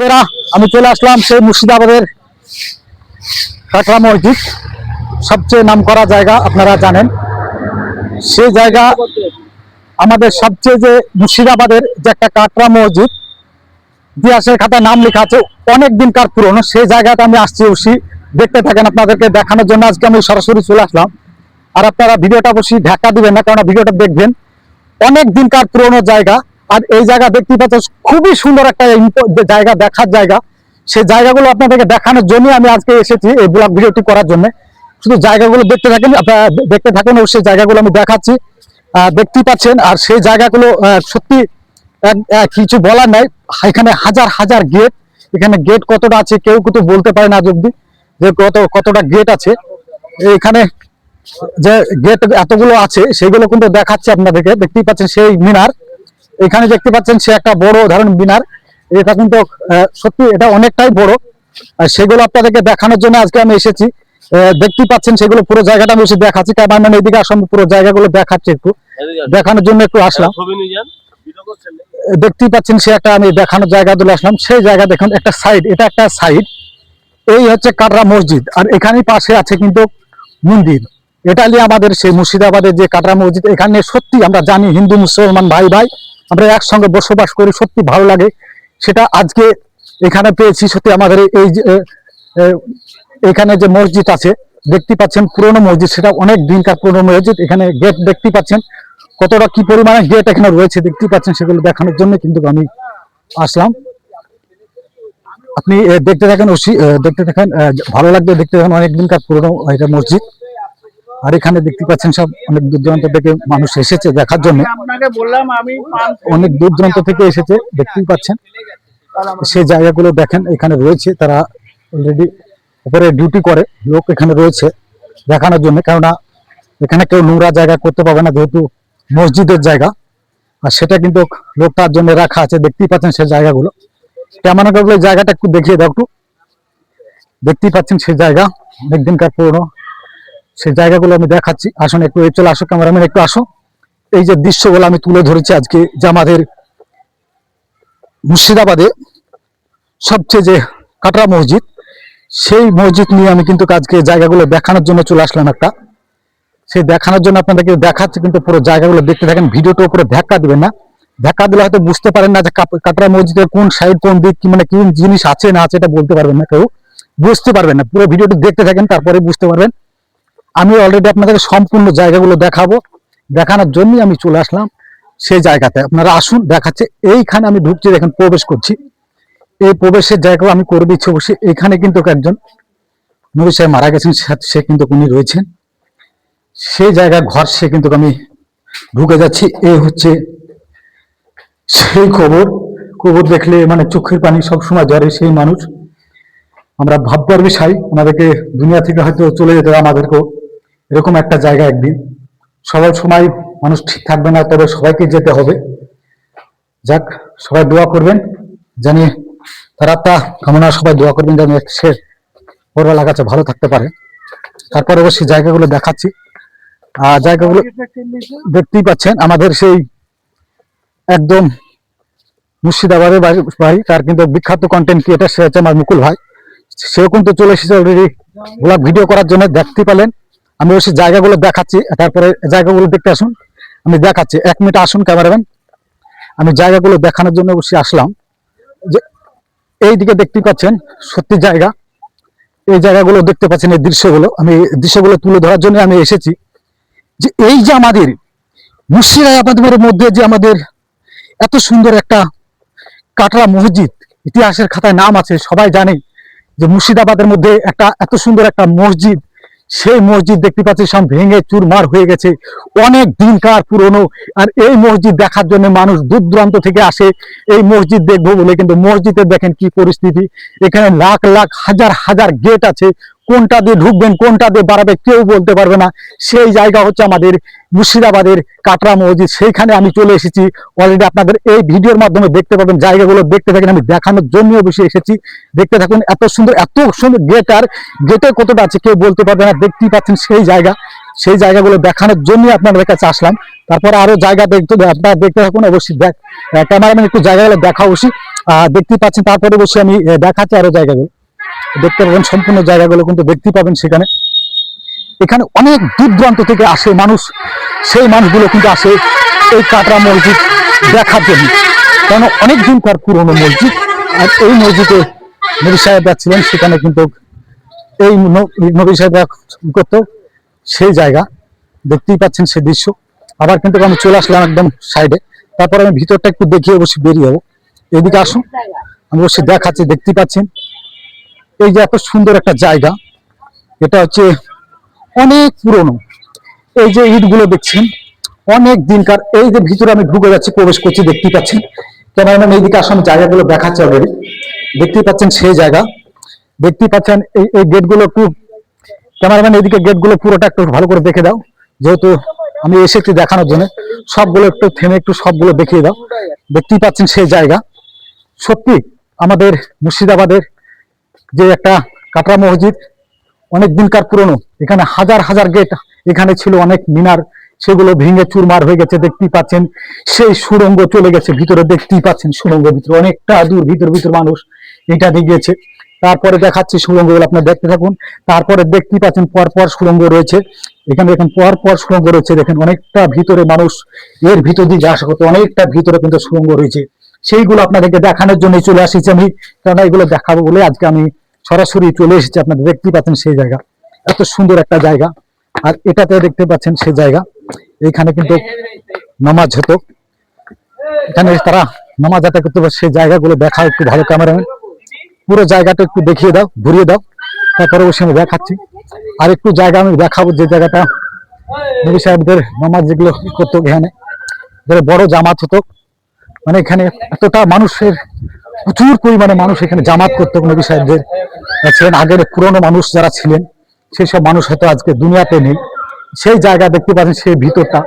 বন্ধুরা, আমি চলে আসলাম সেই মুর্শিদাবাদের কাটরা মসজিদ, সবচেয়ে নামকরা জায়গা। আপনারা জানেন সেই জায়গা আমাদের সবচেয়ে যে মুর্শিদাবাদের যে একটা কাটরা মসজিদ, ইতিহাসের খাতায় নাম লেখা আছে, অনেক দিনকার পুরনো। সেই জায়গাটা আমি আসছি অবশ্যই দেখতে থাকেন, আপনাদেরকে দেখানোর জন্য আজকে আমি সরাসরি চলে আসলাম। আর আপনারা ভিডিওটা অবশ্যই ঢাকা দিবেন না, কারণ ভিডিওটা দেখবেন অনেক দিনকার পুরনো জায়গা। আর এই জায়গা দেখতে পাচ্ছেন খুবই সুন্দর একটা জায়গা, দেখার জায়গা। সেই জায়গাগুলো আপনাদেরকে দেখানোর জন্য আমি আজকে এসেছি এই ব্লগ ভিডিওটি করার জন্য। শুধু জায়গাগুলো দেখতে থাকেন, আপনারা দেখতে থাকুন, সেই জায়গাগুলো আমি দেখাচ্ছি, দেখতেই পাচ্ছেন। আর সেই জায়গাগুলো সত্যি কিছু বলার নাই। এখানে হাজার হাজার গেট, এখানে গেট কতটা আছে কেউ কিন্তু বলতে পারে না আজ অব্দি, যে কতটা গেট আছে এখানে। যে গেট এতগুলো আছে সেগুলো কিন্তু দেখাচ্ছে আপনাদেরকে। দেখতেই পাচ্ছেন সেই মিনার, এখানে দেখতে পাচ্ছেন সে একটা বড় ধরনের মিনার। এটা কিন্তু সত্যি এটা অনেকটাই বড়। আর সেগুলো আপনাদেরকে দেখানোর জন্য আজকে আমি এসেছি। দেখতেই পাচ্ছেন সেগুলো পুরো জায়গাটা আমি এসে দেখাচ্ছি, কারণ মানে এদিকে আসলে পুরো জায়গাগুলো দেখাচ্ছি, একটু দেখানোর জন্য একটু আসলাম। দেখতেই পাচ্ছেন সে একটা আমি দেখানোর জায়গা তুলে আসলাম। সেই জায়গা দেখুন, একটা সাইড, এটা একটা সাইড, এই হচ্ছে কাটরা মসজিদ। আর এখানেই পাশে আছে কিন্তু মন্দির। এটা নিয়ে আমাদের সেই মুর্শিদাবাদের যে কাটরা মসজিদ, এখানে সত্যি আমরা জানি হিন্দু মুসলমান ভাই ভাই আমরা একসঙ্গে বসবাস করি, সত্যি ভালো লাগে। সেটা আজকে এখানে পেয়েছি। সত্যি আমাদের এই এখানে যে মসজিদ আছে দেখতে পাচ্ছেন, পুরনো মসজিদ, সেটা অনেক দিনকার পুরনো মসজিদ। এখানে গেট দেখতে পাচ্ছেন কতটা কি পরিমাণে গেট এখানে রয়েছে, দেখতে পাচ্ছেন। সেগুলো দেখানোর জন্য কিন্তু আমি আসলাম। আপনি দেখতে থাকেন, দেখতে থাকেন, ভালো লাগবে দেখতে থাকেন। অনেক দিনকার পুরনো এটা মসজিদ। আর এখানে দেখতে পাচ্ছেন সব অনেক দূর দূরান্ত থেকে মানুষ এসেছে দেখার জন্য, অনেক দূর দূরান্ত থেকে এসেছে, দেখতেই পাচ্ছেন। সেই জায়গাগুলো দেখেন, এখানে রয়েছে তারা অলরেডি উপরে ডিউটি করে লোক এখানে রয়েছে দেখানোর জন্য, কেননা এখানে কেউ নোংরা জায়গা করতে পারবে না, যেহেতু মসজিদের জায়গা। আর সেটা কিন্তু লোকটার জন্য রাখা আছে, দেখতেই পাচ্ছেন সেই জায়গাগুলো কেমন করে। জায়গাটা একটু দেখিয়ে দাও একটু। দেখতেই পাচ্ছেন সেই জায়গা অনেক দিনকার পুরনো, সেই জায়গাগুলো আমি দেখাচ্ছি। আসুন একটু চলে আসো, ক্যামেরাম্যান একটু আসো। এই যে দৃশ্যগুলো আমি তুলে ধরেছি আজকে, যে আমাদের মুর্শিদাবাদে সবচেয়ে যে কাটরা মসজিদ, সেই মসজিদ নিয়ে আমি কিন্তু আজকে জায়গাগুলো দেখানোর জন্য চলে আসলাম একটা। সেই দেখানোর জন্য আপনাদেরকে দেখাচ্ছি, কিন্তু পুরো জায়গাগুলো দেখতে থাকেন। ভিডিওটা উপরে ধাক্কা দিবেন না, ধাক্কা দিলে হয়তো বুঝতে পারেন না যে কাটরা মসজিদের কোন সাইড কোন দিক, কি মানে কি জিনিস আছে না আছে, এটা বলতে পারবেন না, কেউ বুঝতে পারবেন না। পুরো ভিডিওটি দেখতে থাকেন, তারপরে বুঝতে পারবেন। আমি অলরেডি আপনাদেরকে সম্পূর্ণ জায়গাগুলো দেখাবো, দেখানোর জন্যই আমি চলে আসলাম সেই জায়গাতে। আপনারা আসুন, দেখাচ্ছে। এইখানে আমি ঢুকছি, দেখেন প্রবেশ করছি। এই প্রবেশের জায়গা আমি করে দিচ্ছি অবশ্যই। এখানে কিন্তু একজন নবী সাহেব মারা গেছেন, সে কিন্তু উনি রয়েছেন সেই জায়গায় ঘর। সে কিন্তু আমি ঢুকে যাচ্ছি। এই হচ্ছে সেই কবর। কবর দেখলে মানে চোখের পানি সবসময় ঝরে। সেই মানুষ আমরা ভাববার বিষয়, আমাদেরকে দুনিয়া থেকে হয়তো চলে যেতে হবে, আমাদেরকেও এরকম একটা জায়গা একদিন। সবার সময় মানুষ ঠিক থাকবে না, তবে সবাইকে যেতে হবে। যাক, সবাই দোয়া করবেন, জানি তার আত্মা কামনা, সবাই দোয়া করবেন যেন সে পরওয়ালার কাছে ভালো থাকতে পারে। তারপরে অবশ্যই জায়গাগুলো দেখাচ্ছি। জায়গাগুলো দেখতেই পাচ্ছেন, আমাদের সেই একদম মুর্শিদাবাদের ভাই, তার কিন্তু বিখ্যাত কন্টেন্ট ক্রিয়েটার, সে হচ্ছে আমার মুকুল ভাই। সেও কিন্তু চলে এসেছে অলরেডি ব্লগ ভিডিও করার জন্য, দেখতে পেলেন। আমি অবশ্যই জায়গাগুলো দেখাচ্ছি, তারপরে জায়গাগুলো দেখতে আসুন, আমি দেখাচ্ছি। 1 মিনিট আসুন ক্যামেরাম্যান, আমি জায়গাগুলো দেখানোর জন্য অবশ্যই আসলাম। যে এইদিকে দেখতে পাচ্ছেন সত্যি জায়গা, এই জায়গাগুলো দেখতে পাচ্ছেন, এই দৃশ্যগুলো, আমি দৃশ্যগুলো তুলে ধরার জন্য আমি এসেছি। যে এই যে আমাদের মুর্শিদাবাদের মধ্যে যে আমাদের এত সুন্দর একটা কাটরা মসজিদ, ইতিহাসের খাতায় নাম আছে, সবাই জানে যে মুর্শিদাবাদের মধ্যে একটা এত সুন্দর একটা মসজিদ। সেই মসজিদ দেখতে পাচ্ছি সব ভেঙে চুরমার হয়ে গেছে, অনেক দিনকার পুরনো। আর এই মসজিদ দেখার জন্য মানুষ দূর দূরান্ত থেকে আসে এই মসজিদ দেখবো বলে। কিন্তু মসজিদে দেখেন কি পরিস্থিতি, এখানে লাখ লাখ হাজার হাজার গেট আছে, কোনটা দিয়ে ঢুকবেন কোনটা দিয়ে বাড়াবে কেউ বলতে পারবে না। সেই জায়গা হচ্ছে আমাদের মুর্শিদাবাদের কাটরা মসজিদ। সেইখানে আমি চলে এসেছি অলরেডি, আপনাদের এই ভিডিওর মাধ্যমে দেখতে পাবেন। জায়গাগুলো দেখতে থাকেন, আমি দেখানোর জন্য অবশ্যই এসেছি, দেখতে থাকুন। এত সুন্দর গেট, আর গেটে কতটা আছে কেউ বলতে পারবে না। দেখতেই পাচ্ছেন সেই জায়গা, সেই জায়গাগুলো দেখানোর জন্য আপনাদের কাছে আসলাম। তারপরে আরো জায়গা আপনারা দেখতে থাকুন অবশ্যই। ক্যামেরাম্যান একটু জায়গাগুলো দেখা অবশ্যই দেখতেই পাচ্ছেন। তারপরে অবশ্যই আমি দেখাচ্ছি আরো জায়গাগুলো, দেখতে পাবেন সম্পূর্ণ জায়গাগুলো কিন্তু দেখতে পাবেন। সেখানে এখানে অনেক দূর দূরান্ত থেকে আসে মানুষ, সেই মানুষগুলো কিন্তু আসে এই কাটরা মসজিদ দেখার জন্য, কারণ অনেক দিনকার পুরনো মসজিদ। আর এই মসজিদে নবী সাহেবরা ছিলেন, সেখানে কিন্তু এই নবী সাহেবরা করতো, সেই জায়গা দেখতেই পাচ্ছেন সেই দৃশ্য। আবার কিন্তু আমি চলে আসলাম একদম সাইডে, তারপরে আমি ভিতরটা একটু দেখিয়ে অবশ্যই বেরিয়ে যাবো। এদিকে আসুন, আমি অবশ্যই দেখাচ্ছি। দেখতেই পাচ্ছেন এই যে এত সুন্দর একটা জায়গা, এটা হচ্ছে অনেক পুরনো। এই যে ইটগুলো দেখছেন অনেক দিনকার। এই যে ভিতরে আমি ঢুকে যাচ্ছি, প্রবেশ করছি, দেখতেই পাচ্ছেন। ক্যামেরাম্যান এইদিকে আসলে জায়গাগুলো দেখাচ্ছে অলরেডি, দেখতেই পাচ্ছেন সেই জায়গা। দেখতেই পাচ্ছেন এই গেটগুলো একটু, ক্যামেরাম্যান এইদিকে গেটগুলো পুরোটা একটু ভালো করে দেখে দাও, যেহেতু আমি এসেছি দেখানোর জন্য। সবগুলো একটু থেমে একটু সবগুলো দেখিয়ে দাও। দেখতেই পাচ্ছেন সেই জায়গা। সত্যি আমাদের মুর্শিদাবাদের যে একটা কাটরা মসজিদ, অনেক দিনকার পুরনো। এখানে হাজার হাজার গেট এখানে ছিল, অনেক মিনার, সেগুলো ভেঙে চুরমার হয়ে গেছে। দেখতেই পাচ্ছেন সেই সুড়ঙ্গ চলে গেছে ভিতরে, দেখতেই পাচ্ছেন সুড়ঙ্গের ভিতরে অনেকটা দূর ভিতর মানুষ এটা দিয়ে গিয়েছে। তারপরে দেখাচ্ছি সুড়ঙ্গগুলো, আপনার দেখতে থাকুন। তারপরে দেখতেই পাচ্ছেন পরপর সুড়ঙ্গ রয়েছে, এখানে দেখেন পরপর সুড়ঙ্গ রয়েছে। দেখেন অনেকটা ভিতরে মানুষ এর ভিতর দিয়ে আসা করতে, অনেকটা ভিতরে কিন্তু সুড়ঙ্গ রয়েছে। সেইগুলো আপনাদেরকে দেখানোর জন্য চলে আসিছি আমি, কারণ এগুলো দেখাবো বলে আজকে আমি সরাসরি চলে এসেছি। আপনাদের দেখতেই পাচ্ছেন সেই জায়গা, এত সুন্দর একটা জায়গা। আর এটাতে দেখতে পাচ্ছেন সেই জায়গা, এখানে কিন্তু নামাজ হতো, এখানে তারা নামাজ আদায় করতে পারে। সেই জায়গাগুলো দেখা একটু ভালো, ক্যামেরাম্যান পুরো জায়গাটা একটু দেখিয়ে দাও, ঘুরিয়ে দাও, তারপরে অবশ্যই আমি দেখাচ্ছি। আর একটু জায়গা আমি দেখাবো, যে জায়গাটা নবী সাহেবদের নামাজ যেগুলো করতো, এখানে বড় জামাত হতো। মানে এখানে এতটা মানুষের, প্রচুর পরিমাণে মানুষ এখানে জামাত করতো নবী সাহেবদের ছিলেন। আগের পুরনো মানুষ যারা ছিলেন, সেই সব মানুষ হয়তো আজকে দুনিয়াতে নেই। সেই জায়গা দেখতে পাচ্ছেন, সেই ভিতরটা।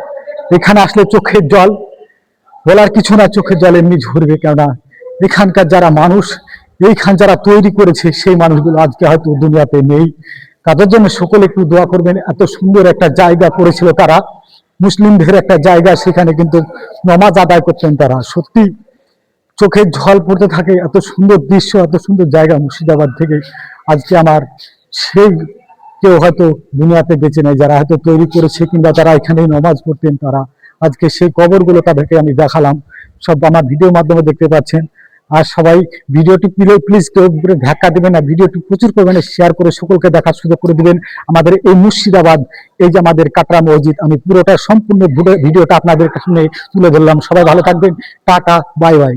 এখানে আসলে চোখের জল বলার কিছু না, চোখের জল এমনি ঝরবে। কেননা এখানকার যারা মানুষ, এইখান যারা তৈরি করেছে, সেই মানুষগুলো আজকে হয়তো দুনিয়াতে নেই। তাদের জন্য সকলে একটু দোয়া করবেন। এত সুন্দর একটা জায়গা করেছিল তারা, মুসলিমদের একটা জায়গা, সেখানে কিন্তু নামাজ আদায় করতেন তারা। সত্যি চোখের ঝল পড়তে থাকে, এত সুন্দর দৃশ্য, এত সুন্দর জায়গা মুর্শিদাবাদ থেকে। আজকে আমার সেই কেউ হয়তো দুনিয়াতে বেঁচে নেই, যারা হয়তো তৈরি করেছে কিংবা যারা এখানে নামাজ পড়তেন, তারা আজকে সেই কবরগুলো তাদেরকে আমি দেখালাম। সব আমার ভিডিওর মাধ্যমে দেখতে পাচ্ছেন। আর সবাই ভিডিওটি প্লিজ কেউ ধাক্কা দেবেন না, ভিডিওটি প্রচুর পরিমাণে শেয়ার করে সকলকে দেখার সুযোগ করে দিবেন। আমাদের এই মুর্শিদাবাদ, এই যে আমাদের কাটরা মসজিদ, আমি পুরোটা সম্পূর্ণ ভিডিওটা আপনাদের সামনে তুলে ধরলাম। সবাই ভালো থাকবেন, টাটা, বাই বাই।